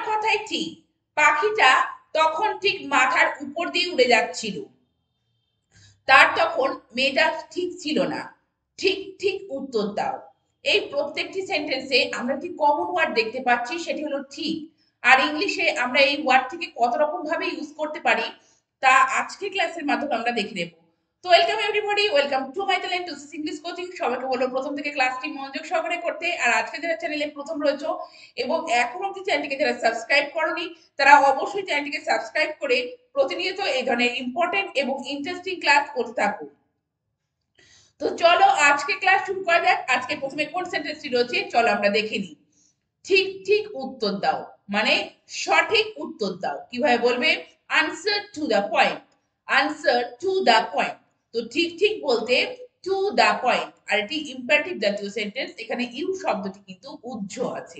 কথাই ঠিক, পাখিটা তখন ঠিক মাথার উপর দিয়ে উড়ে যাচ্ছিল। তার তখন মেজাজ ঠিক ছিল না। ঠিক ঠিক উত্তর দাও। এই প্রত্যেকটি সেন্টেন্সে আমরা একটি কমন ওয়ার্ড দেখতে পাচ্ছি, সেটি হলো ঠিক। আর ইংলিশে আমরা এই ওয়ার্ডটিকে কত রকম ভাবে ইউজ করতে পারি তা আজকে ক্লাসের মাধ্যমে আমরা দেখে নেব। তো welcome everybody, welcome to my talent to English coaching. সবাইকে বলবো প্রথম থেকে ক্লাসটি মনোযোগ সহকারে করতে। আর আজকে যারা চ্যানেলে প্রথম রয়েছে এবং এখন অবধি চ্যানেলটিকে যারা সাবস্ক্রাইব করনি, তারা অবশ্যই চ্যানেলটিকে সাবস্ক্রাইব করে প্রতিনিয়ত এই ধরনের ইম্পর্টেন্ট এবং ইন্টারেস্টিং ক্লাস করতে থাকুন। তো চলো আজকে ক্লাস শুরু করা যাক। আজকে প্রথমে কোন সেন্টেন্সটি রয়েছে চলো আমরা দেখে নিই। ঠিক ঠিক উত্তর দাও মানে সঠিক উত্তর দাও। কিভাবে বলবে? Answer to the point. Answer to the point. তো ঠিক ঠিক বলতে টু দ্য পয়েন্ট। আর এটি ইম্পারেটিভ জাতীয় সেন্টেন্স, এখানে ইউ শব্দটি কিন্তু উজ্জ আছে।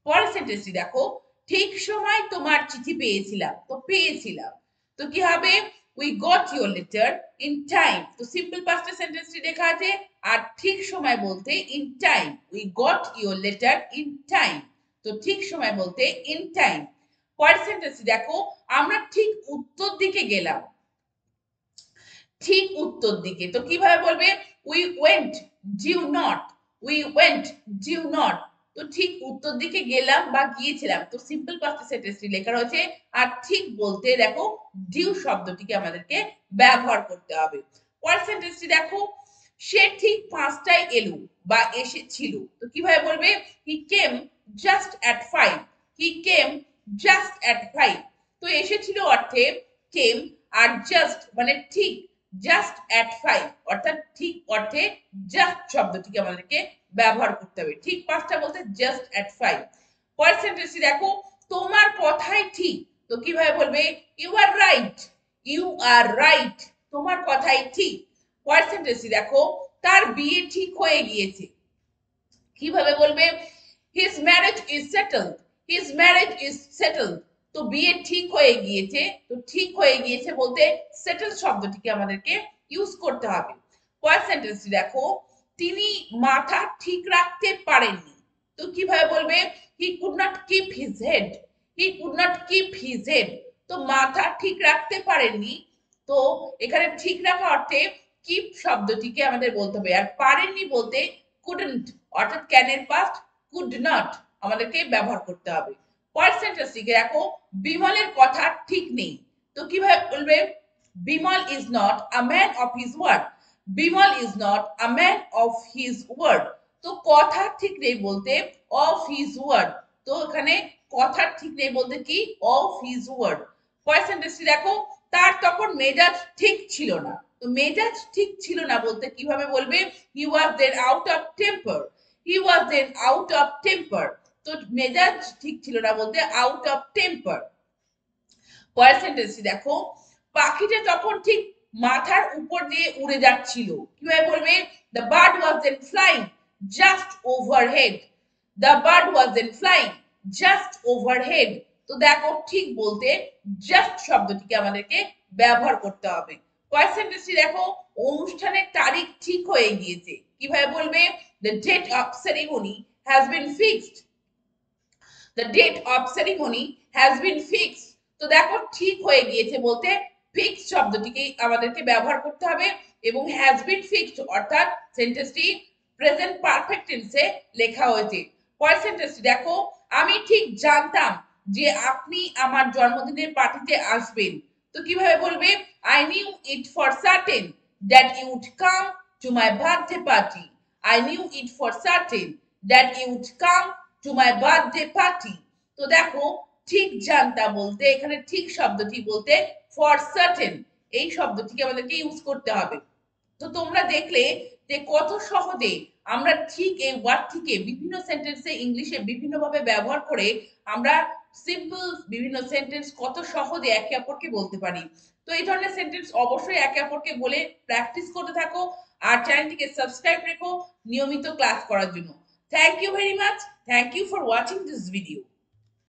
পরের সেন্টেন্সটি দেখো, ঠিক সময় তোমার চিঠি পেয়েছিলাম। তো পেয়েছিলাম তো কি হবে? We got your letter in time. তো সিম্পল পাস্ট সেন্টেন্সটি লেখা আছে। আর ঠিক সময় বলতে in time. We got your letter in time. তো ঠিক সময় বলতে ইন টাইম। পরের সেন্টেন্সটি দেখো, আমরা ঠিক উত্তর দিকে গেলাম। ঠিক উত্তর দিকে তো কিভাবে বলবে? We went do not. We went do not. তো ঠিক উত্তর দিকে গেলাম বা গিয়েছিলাম। তো সিম্পল পাস্ট সেন্টেন্সটি লেখা রয়েছে। আর ঠিক বলতে দেখো ডিউ শব্দটিকে আমাদেরকে ব্যবহার করতে হবে। পরের সেন্টেন্সটি দেখো, সে ঠিক 5টায় এলো বা এসেছিল। তো কিভাবে বলবে? হি কেম জাস্ট এট 5। হি কেম জাস্ট এট 5। তো এসেছিল অর্থে কেম, আর জাস্ট মানে ঠিক, জাস্ট এট 5 অর্থাৎ ঠিক অর্থে জাস্ট শব্দটিকে আমাদেরকে ব্যবহার করতে হবে। ঠিক পাঁচটা বলতে জাস্ট এট 5। পরের সেন্টেন্সটি দেখো, তোমার কথাই ঠিক। তো কিভাবে বলবে? You are right. You are right. তোমার কথাই ঠিক। পরের সেন্টেন্সটি দেখো, তার বিয়ে ঠিক হয়ে গিয়েছে। কিভাবে বলবে? His marriage is settled. His marriage is settled. তো বিয়ে ঠিক হয়ে গিয়েছে। তো ঠিক হয়ে গিয়েছে বলতে সেটেল শব্দটিকে আমাদেরকে ইউজ করতে হবে। পরের সেন্টেন্সটি দেখো, তিনি মাথা ঠিক রাখতে পারেননি। তো কিভাবে বলবে? He could not keep his head. He could not keep his head. তো মাথা ঠিক রাখতে পারেননি। তো এখানে ঠিক রাখা অর্থে কিপ শব্দটিকে আমাদের বলতে হবে। আর পারেননি বলতে কুডন্ট অর্থাৎ ক্যানের পাস্ট কুড নট আমাদেরকে ব্যবহার করতে হবে। পরের সেন্টেন্সটিকে দেখো, বিমলের কথা ঠিক নেই। তো কিভাবে বলবে? Bimal is not a man of his word. Bimal is not a man of his word. তো কথা ঠিক নেই বলতে অফ হিজ ওয়ার্ড। তো এখানে কথা ঠিক নেই বলতে কি? Of his word. পরের সেন্টেন্সটি দেখো, তার তখন মেজাজ ঠিক ছিল না। তো মেজাজ ঠিক ছিল না বলতে কিভাবে বলবে? He was then out of temper. He was then out of temper. তো মেজাজ ঠিক ছিল না বলতে আউট অফ টেম্পার। পরের সেন্টেন্সটি দেখো, পাখিটা তখন ঠিক মাথার উপর দিয়ে উড়ে যাচ্ছিল। কিভাবে বলবে? The bird was then flying just overhead. The bird was then flying just overhead. তো দেখো ঠিক বলতে জাস্ট শব্দটিকে আমাদেরকে ব্যবহার করতে হবে। পরের সেন্টেন্সটি দেখো, অনুষ্ঠানের তারিখ ঠিক হয়ে গিয়েছে। কিভাবে বলবে? The date of ceremony has been fixed. The date of ceremony has been fixed. তো দেখো ঠিক হয়ে গিয়েছে বলতে ফিক্স শব্দটিকে আমাদেরকে ব্যবহার করতে হবে এবং হ্যাজ বিন ফিক্সড অর্থাৎ সেন্টেন্সটি প্রেজেন্ট পারফেক্ট টেন্সে লেখা হয়েছে। পরের সেন্টেন্সটি দেখো, আমি ঠিক জানতাম যে আপনি আমার জন্মদিনের পার্টিতে আসবেন। তো কিভাবে বলবে? I knew it for certain that you would come to my birthday party. I knew it for certain that you would come to my birthday party. তো দেখো ঠিক জানতাম বলতে এখানে ঠিক শব্দটি বলতে ফর সার্টেন এই শব্দটিকে আমাদেরকে ইউজ করতে হবে। তো তোমরা দেখলে যে কত সহজে আমরা ঠিক এই ওয়ার্ডটিকে বিভিন্ন সেন্টেন্সে ইংলিশে বিভিন্ন ভাবে ব্যবহার করে আমরা সিম্পল বিভিন্ন সেন্টেন্স কত সহজে একে অপরকে বলতে পারি। তো এই ধরনের সেন্টেন্স অবশ্যই একে অপরকে বলে প্র্যাকটিস করতে থাকো। আর চ্যানেলটিকে সাবস্ক্রাইব রেখো নিয়মিত ক্লাস করার জন্য। Thank you very much. Thank you for watching this video.